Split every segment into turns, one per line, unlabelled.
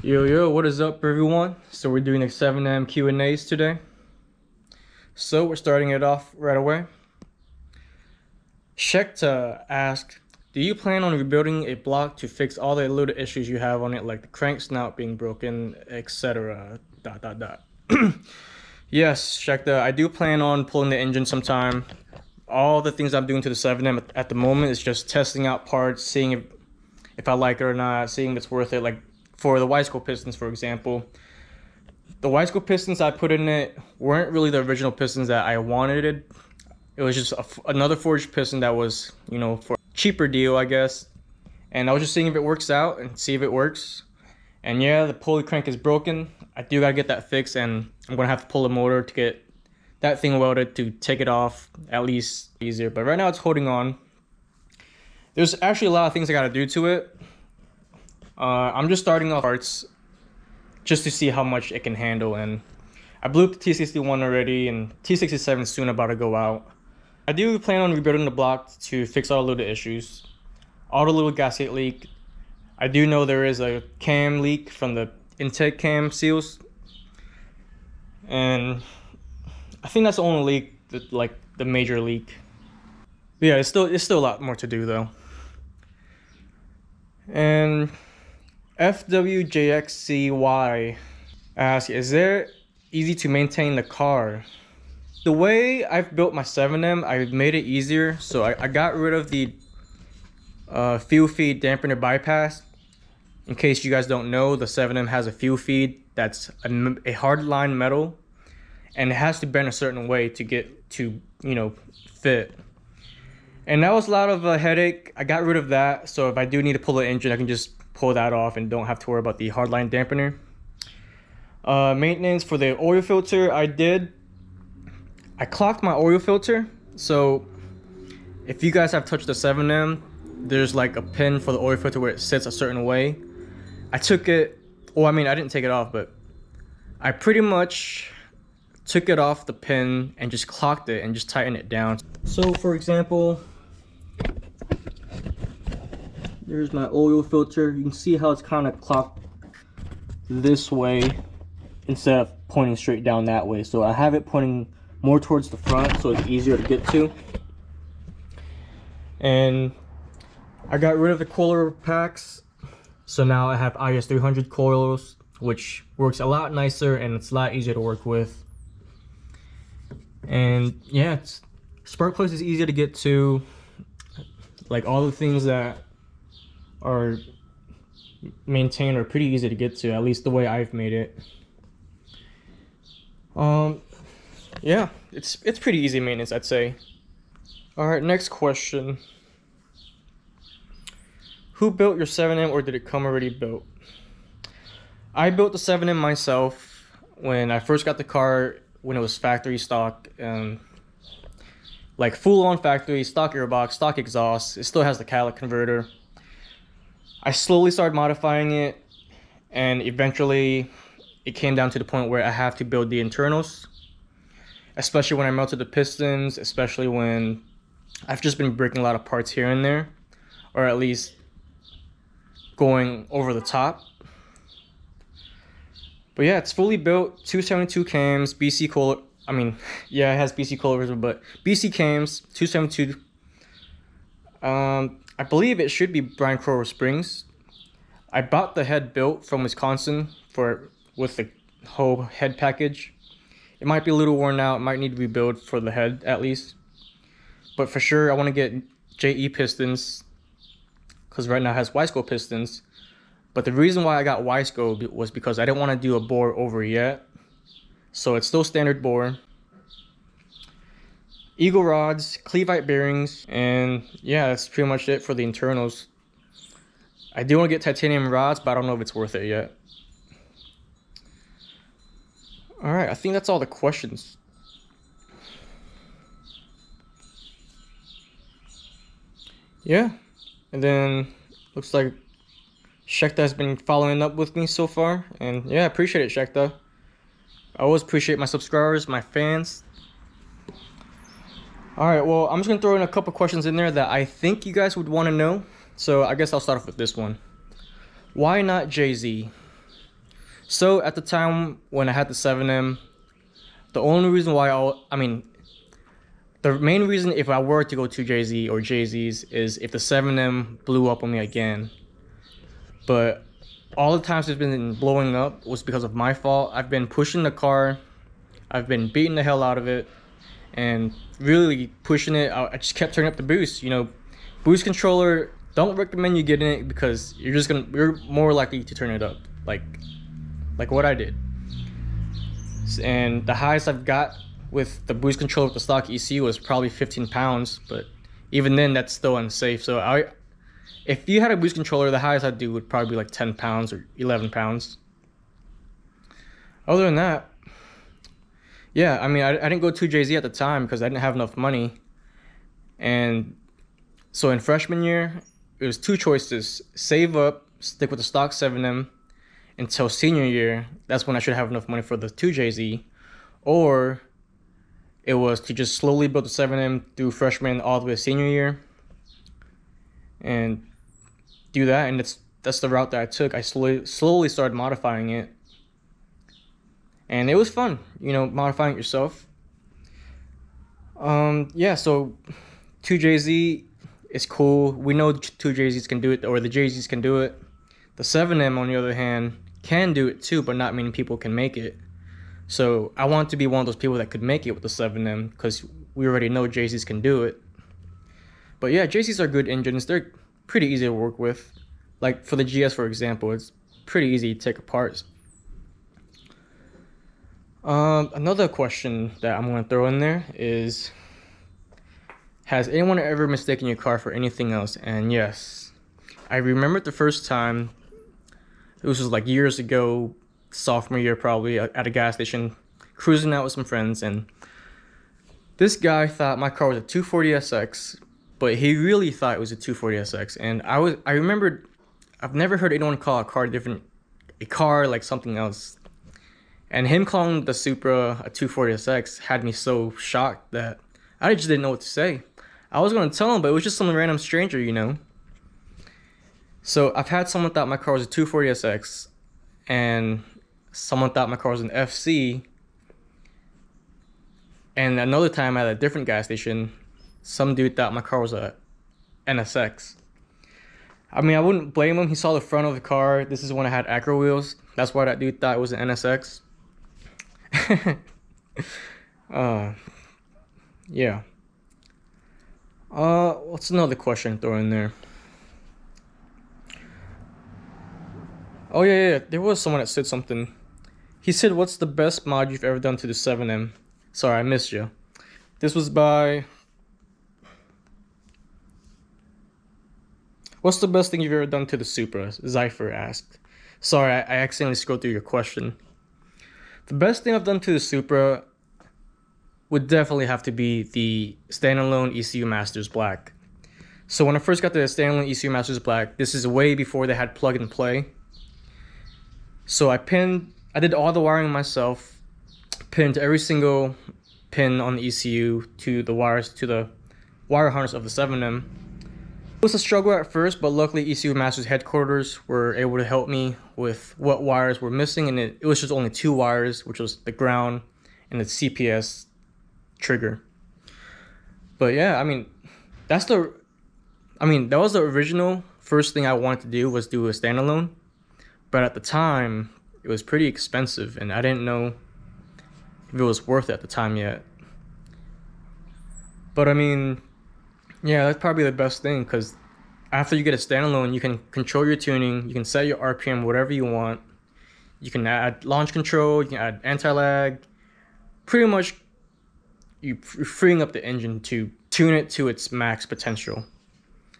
Yo, what is up, everyone? So we're doing a 7M Q&As today. So we're starting it off right away. Shekta asked, do you plan on rebuilding a block to fix all the little issues you have on it, like the crank snout being broken, etc. ... Yes, Shekta, I do plan on pulling the engine sometime. All the things I'm doing to the 7M at the moment is just testing out parts, seeing if I like it or not, seeing if it's worth it. Like for the Y-scope pistons, for example, the Y-scope pistons I put in it weren't really the original pistons that I wanted. It was just another forged piston that was, you know, for a cheaper deal, I guess. And I was just seeing if it works out and see if it works. And yeah, the pulley crank is broken. I do gotta get that fixed, and I'm gonna have to pull the motor to get that thing welded to take it off at least easier. But right now it's holding on. There's actually a lot of things I gotta do to it. I'm just starting off parts just to see how much it can handle, and I blew up the T61 already, and T67 is soon about to go out. I do plan on rebuilding the block to fix all the little issues. All the little gasket leak. I do know there is a cam leak from the intake cam seals, and I think that's the only leak, like the major leak. But yeah, it's still a lot more to do though. And FWJXCY asks, is there easy to maintain the car? The way I've built my 7M, I've made it easier. So I got rid of the fuel feed dampener bypass. In case you guys don't know, the 7M has a fuel feed that's a hard line metal, and it has to bend a certain way to get to, you know, fit. And that was a lot of a headache. I got rid of that, so if I do need to pull the engine, I can just pull that off and don't have to worry about the hardline dampener. Maintenance for the oil filter, I clocked my oil filter. So if you guys have touched the 7M, there's like a pin for the oil filter where it sits a certain way. I took it, well, I mean, I didn't take it off, but I pretty much took it off the pin and just clocked it and just tightened it down. So for example, there's my oil filter. You can see how it's kind of clocked this way instead of pointing straight down that way. So I have it pointing more towards the front so it's easier to get to. And I got rid of the coiler packs. So now I have IS300 coils, which works a lot nicer and it's a lot easier to work with. And yeah, spark plugs is easier to get to. Like all the things that are maintained are pretty easy to get to, at least the way I've made it. Yeah, it's pretty easy maintenance, I'd say. All right, next question. Who built your 7M, or did it come already built? I built the 7M myself when I first got the car, when it was factory stock, like full-on factory, stock airbox, stock exhaust. It still has the catalytic converter. I slowly started modifying it, and eventually it came down to the point where I have to build the internals, especially when I melted the pistons, especially when I've just been breaking a lot of parts here and there, or at least going over the top. But yeah, it's fully built, 272 cams, BC coiler. I mean, yeah, it has BC coilovers, but BC cams, 272. I believe it should be Brian Crower springs. I bought the head built from Wisconsin with the whole head package. It might be a little worn out, might need to rebuild for the head at least. But for sure, I want to get JayZ pistons, because right now it has Y-scope pistons. But the reason why I got Y-scope was because I didn't want to do a bore over yet. So it's still standard bore. Eagle rods, Cleveite bearings, and yeah, that's pretty much it for the internals. I do want to get titanium rods, but I don't know if it's worth it yet. Alright, I think that's all the questions. Yeah, and then looks like Shekta has been following up with me so far, and yeah, I appreciate it, Shekta. I always appreciate my subscribers, my fans. Alright, well, I'm just going to throw in a couple questions in there that I think you guys would want to know. So I guess I'll start off with this one. Why not JayZ? So at the time when I had the 7M, the only reason why the main reason if I were to go to JayZ or JayZ's is if the 7M blew up on me again. But all the times it's been blowing up was because of my fault. I've been pushing the car, I've been beating the hell out of it, and really pushing it. I just kept turning up the boost. You know, boost controller. Don't recommend you getting it because you're more likely to turn it up, like what I did. And the highest I've got with the boost controller with the stock ECU was probably 15 pounds, but even then that's still unsafe. So if you had a boost controller, the highest I'd do would probably be like 10 pounds or 11 pounds. Other than that, yeah, I mean, I didn't go to JayZ at the time because I didn't have enough money. And so in freshman year, it was two choices: save up, stick with the stock 7M until senior year. That's when I should have enough money for the 2JZ. Or it was to just slowly build the 7M through freshman all the way to senior year and do that. And that's the route that I took. I slowly started modifying it. And it was fun, you know, modifying it yourself. Yeah, so 2JZ is cool. We know 2JZs can do it, or the JZs can do it. The 7M, on the other hand, can do it too, but not many people can make it. So I want to be one of those people that could make it with the 7M because we already know JZs can do it. But yeah, JZs are good engines. They're pretty easy to work with. Like for the GS, for example, it's pretty easy to take apart. Another question that I'm going to throw in there is, has anyone ever mistaken your car for anything else? And yes, I remember the first time. It was just like years ago, sophomore year probably, at a gas station, cruising out with some friends, and this guy thought my car was a 240SX, but he really thought it was a 240SX. And I remembered, I've never heard anyone call a car like something else. And him calling the Supra a 240SX had me so shocked that I just didn't know what to say. I was going to tell him, but it was just some random stranger, you know. So I've had someone thought my car was a 240SX, and someone thought my car was an FC. And another time at a different gas station, some dude thought my car was a NSX. I mean, I wouldn't blame him. He saw the front of the car. This is when I had acro wheels. That's why that dude thought it was an NSX. Yeah. What's another question throw in there? Oh yeah, there was someone that said something. He said, "What's the best mod you've ever done to the 7M?" Sorry, I missed you. This was by. What's the best thing you've ever done to the Supra? Zypher asked. Sorry, I accidentally scrolled through your question. The best thing I've done to the Supra would definitely have to be the standalone ECU Masters Black. So when I first got the standalone ECU Masters Black, this is way before they had plug and play. So I did all the wiring myself, pinned every single pin on the ECU to the wires, to the wire harness of the 7M. It was a struggle at first, but luckily ECU Masters headquarters were able to help me with what wires were missing, and it was just only 2 wires, which was the ground and the CPS trigger. But yeah, I mean, that was the original first thing I wanted to do, was do a standalone. But at the time, it was pretty expensive, and I didn't know if it was worth it at the time yet. But I mean, yeah, that's probably the best thing, because after you get a standalone, you can control your tuning, you can set your RPM whatever you want, you can add launch control, you can add anti-lag. Pretty much, you're freeing up the engine to tune it to its max potential.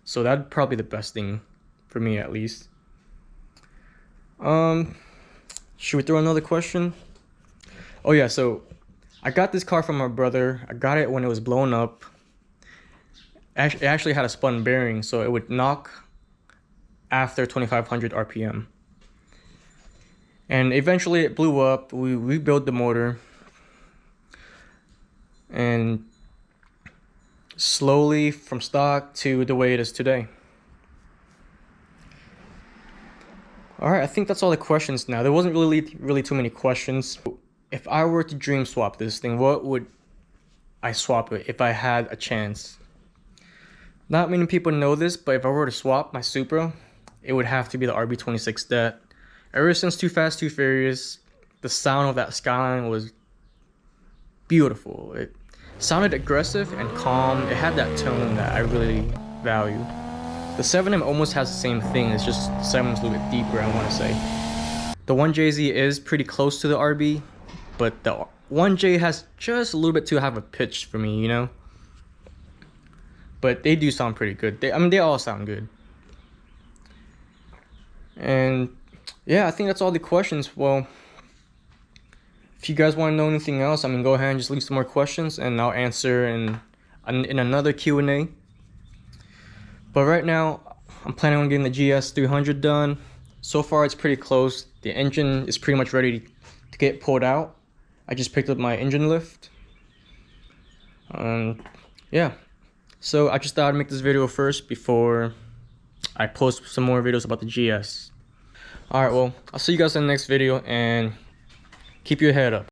So that'd probably be the best thing for me, at least. Should we throw another question? Oh yeah, so I got this car from my brother. I got it when it was blown up. It actually had a spun bearing, so it would knock after 2500 RPM. And eventually it blew up. We rebuilt the motor. And slowly from stock to the way it is today. All right, I think that's all the questions now. There wasn't really too many questions. If I were to dream swap this thing, what would I swap it if I had a chance? Not many people know this, but if I were to swap my Supra, it would have to be the RB26. That ever since Too Fast, Too Furious, the sound of that Skyline was beautiful. It sounded aggressive and calm. It had that tone that I really value. The 7M almost has the same thing. It's just the 7M's a little bit deeper, I want to say. The 1JZ is pretty close to the RB, but the 1J has just a little bit too high of a pitch for me, you know? But they do sound pretty good. I mean, they all sound good. And yeah, I think that's all the questions. Well, if you guys want to know anything else, I mean, go ahead and just leave some more questions and I'll answer in another Q&A. But right now, I'm planning on getting the GS 300 done. So far, it's pretty close. The engine is pretty much ready to get pulled out. I just picked up my engine lift. Yeah. So I just thought I'd make this video first before I post some more videos about the GS. Alright, well, I'll see you guys in the next video and keep your head up.